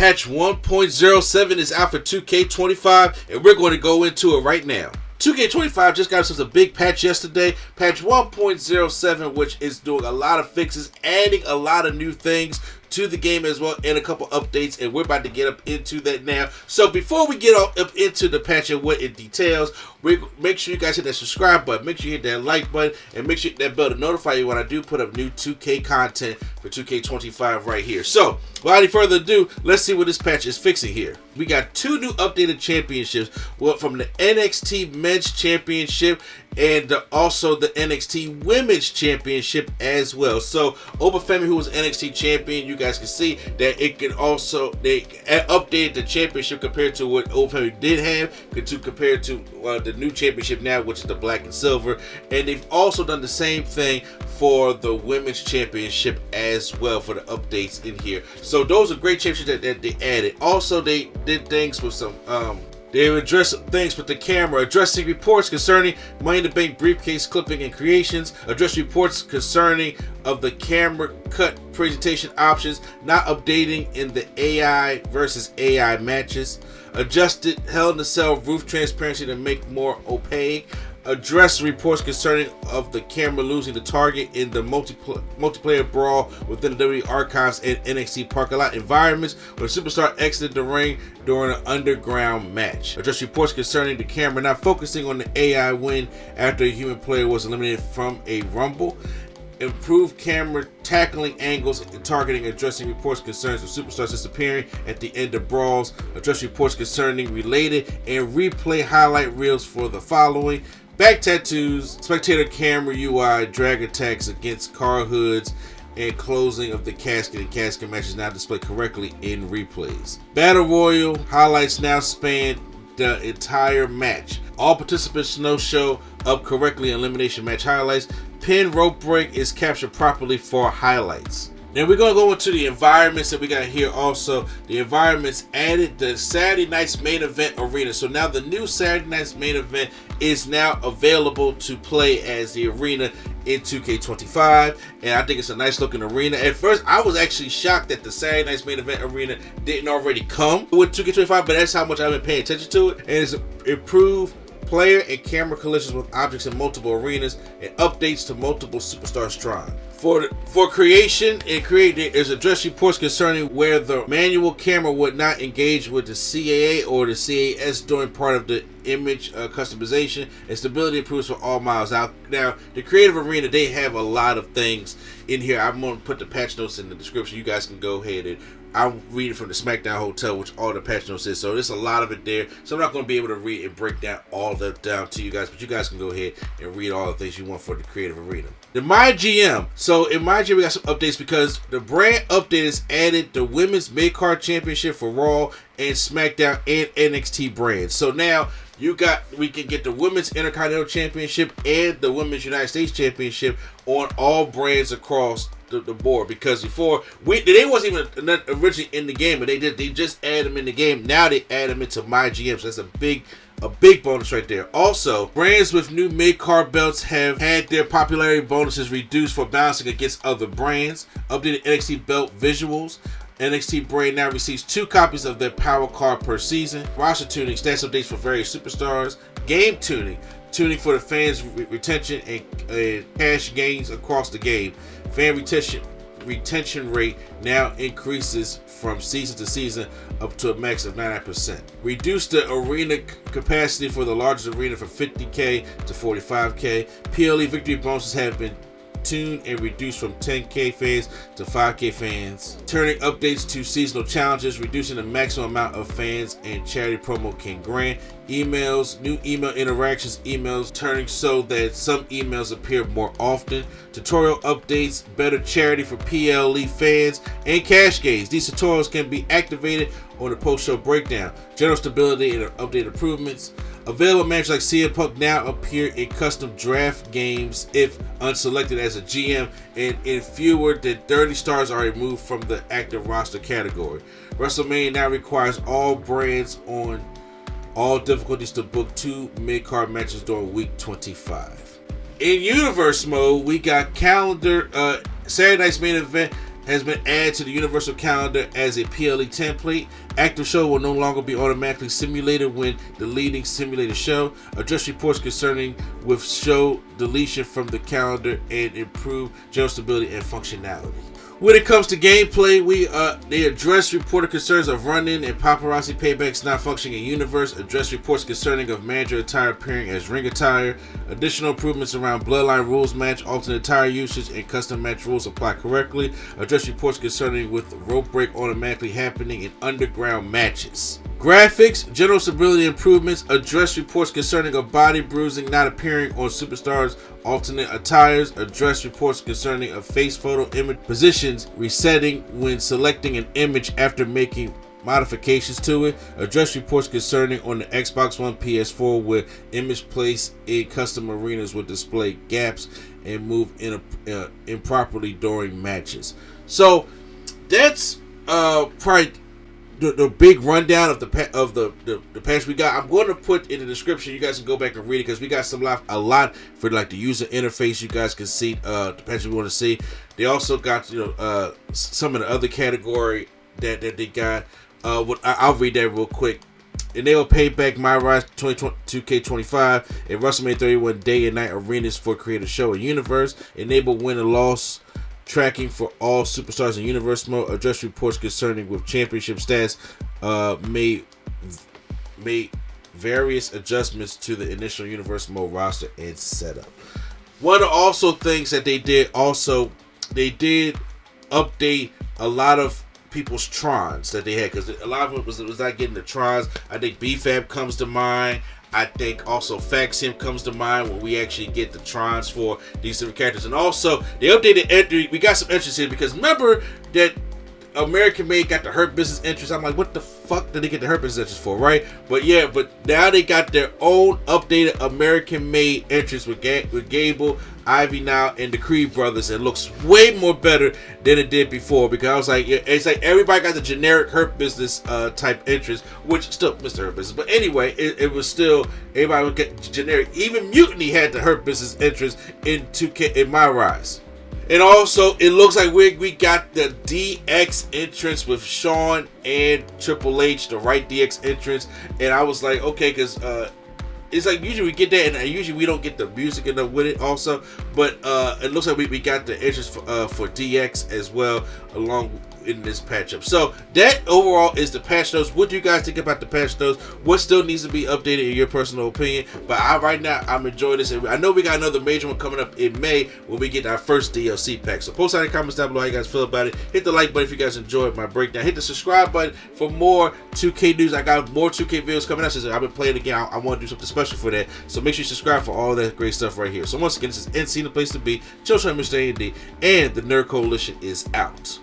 Patch 1.07 is out for 2K25, and we're going to go into it right now. 2K25 just got us a big patch yesterday, patch 1.07, which is doing a lot of fixes, adding a lot of new things to the game as well, and a couple updates, and we're about to get up into that now. So before we get up into the patch and what it details, make sure you guys hit that subscribe button, make sure you hit that like button, and make sure you hit that bell to notify you when I do put up new 2K content for 2K25 right here. So without any further ado, let's see what this patch is fixing here. We got two new updated championships, well, from the NXT Men's Championship and also the NXT Women's Championship as well. So Obafemi, who was NXT champion, you guys can see that it can also, they updated the championship compared to what Obafemi did have, compared to the new championship now, which is the black and silver. And they've also done the same thing for the Women's Championship as well for the updates in here. So those are great championships that they added. Also, they did things with some they addressed things with the camera, addressing reports concerning Money in the Bank briefcase clipping and creations, addressed reports concerning of the camera cut presentation options, not updating in the AI versus AI matches, adjusted Hell in a Cell roof transparency to make more opaque, address reports concerning of the camera losing the target in the multiplayer brawl within the WWE archives and NXT parking lot environments when a superstar exited the ring during an underground match. Address reports concerning the camera not focusing on the AI win after a human player was eliminated from a rumble. Improved camera tackling angles and targeting, addressing reports concerns of superstars disappearing at the end of brawls. Address reports concerning related and replay highlight reels for the following: back tattoos, spectator camera UI, drag attacks against car hoods, and closing of the casket and casket matches now displayed correctly in replays. Battle Royal highlights now span the entire match. All participants no show up correctly in elimination match highlights. Pin rope break is captured properly for highlights. Now we're going to go into the environments that we got here also. The environments added the Saturday night's main event arena. So now the new Saturday night's main event is now available to play as the arena in 2K25. And I think it's a nice looking arena. At first, I was actually shocked that the Saturday night's main event arena didn't already come with 2K25, but that's how much I've been paying attention to it. And it's improved player and camera collisions with objects in multiple arenas, and updates to multiple superstar shrine. For creation and create, there's address reports concerning where the manual camera would not engage with the CAA or the CAS during part of the image customization, and stability improves for all miles out. Now, the creative arena, they have a lot of things in here. I'm going to put the patch notes in the description. You guys can go ahead and I'll read it from the Smackdown Hotel, which all the patch notes is. So there's a lot of it there. So I'm not going to be able to read and break down all that down to you guys, but you guys can go ahead and read all the things you want for the creative arena. The MyGM. So in MyGM, we got some updates because the brand update has added the Women's Mid-Card Championship for Raw and Smackdown and NXT brands. So now we can get the Women's Intercontinental Championship and the Women's United States Championship on all brands across the board, because before they wasn't even originally in the game, but they just add them in the game. Now they add them into MyGM, so that's a big bonus right there. Also, brands with new mid-card belts have had their popularity bonuses reduced for balancing against other brands. Updated NXT belt visuals. NXT brand now receives 2 copies of their power card per season. Roster tuning, stats updates for various superstars. Game tuning for the fans' retention and cash gains across the game. Fan retention rate now increases from season to season up to a max of 99%. Reduce the arena capacity for the largest arena from 50K to 45K. PLE victory bonuses have been tuned and reduced from 10K fans to 5K fans. Turning updates to seasonal challenges, reducing the maximum amount of fans and charity promo can grant. Emails, new email interactions, emails turning so that some emails appear more often. Tutorial updates, better charity for PLE fans, and cash gains. These tutorials can be activated on the post-show breakdown. General stability and update improvements. Available matches like CM Punk now appear in custom draft games if unselected as a GM, and in fewer than 30 stars are removed from the active roster category. WrestleMania now requires all brands on all difficulties to book 2 mid-card matches during week 25. In universe mode, we got calendar Saturday night's main event has been added to the Universal Calendar as a PLE template. Active show will no longer be automatically simulated when deleting simulated show. Address reports concerning with show deletion from the calendar and improve general stability and functionality. When it comes to gameplay, they address reported concerns of run-in and paparazzi paybacks not functioning in universe. Address reports concerning of manager attire appearing as ring attire. Additional improvements around bloodline rules match, alternate attire usage, and custom match rules apply correctly. Address reports concerning with rope break automatically happening in underground matches. Graphics, general stability improvements. Address reports concerning of body bruising not appearing on superstars' alternate attires. Address reports concerning of face photo image positions resetting when selecting an image after making modifications to it. Address reports concerning on the Xbox One, PS4 where image placed in custom arenas will display gaps and move improperly during matches. So that's probably the big rundown of the patch we got. I'm going to put in the description. You guys can go back and read it because we got a lot for like the user interface. You guys can see the patch we want to see. They also got some of the other category that they got. I'll read that real quick. Enable Payback, My Rise 2K25, and WrestleMania 31 Day and Night Arenas for Create a Show and Universe. Enable win and loss tracking for all superstars in universe mode. Address reports concerning with championship stats. Made various adjustments to the initial universe mode roster and setup. One of also things that they did update a lot of people's Trons that they had, because a lot of it was not getting the Trons. I think BFAB comes to mind. I think also Faxim comes to mind when we actually get the Trons for these different characters. And also, they updated entry. We got some entries here because remember that American Made got the Hurt Business entrance. I'm like, what the fuck did they get the Hurt Business entrance for, right? But yeah, but now they got their own updated American Made entrance with Gable, Ivy now, and the Creed brothers. It looks way more better than it did before because I was like, it's like everybody got the generic Hurt Business type entrance, which still Mr. Hurt Business. But anyway, it was still everybody would get generic. Even Mutiny had the Hurt Business entrance in 2K in My Rise. And also, it looks like we got the DX entrance with Shawn and Triple H, the right DX entrance. And I was like, okay, because it's like usually we get that, and usually we don't get the music enough with it also. But it looks like we got the entrance for DX as well, along in this patch up. So that overall is the patch notes. What do you guys think about the patch notes? What still needs to be updated in your personal opinion? But right now I'm enjoying this. I know we got another major one coming up in May when we get our first DLC pack. So post out in the comments down below how you guys feel about it. Hit the like button if you guys enjoyed my breakdown. Hit the subscribe button for more 2K news. I got more 2K videos coming out since I've been playing again. I want to do something special for that. So make sure you subscribe for all that great stuff right here. So once again, this is NC, the place to be. Joe Mr. AD, and the Nerd Coalition is out.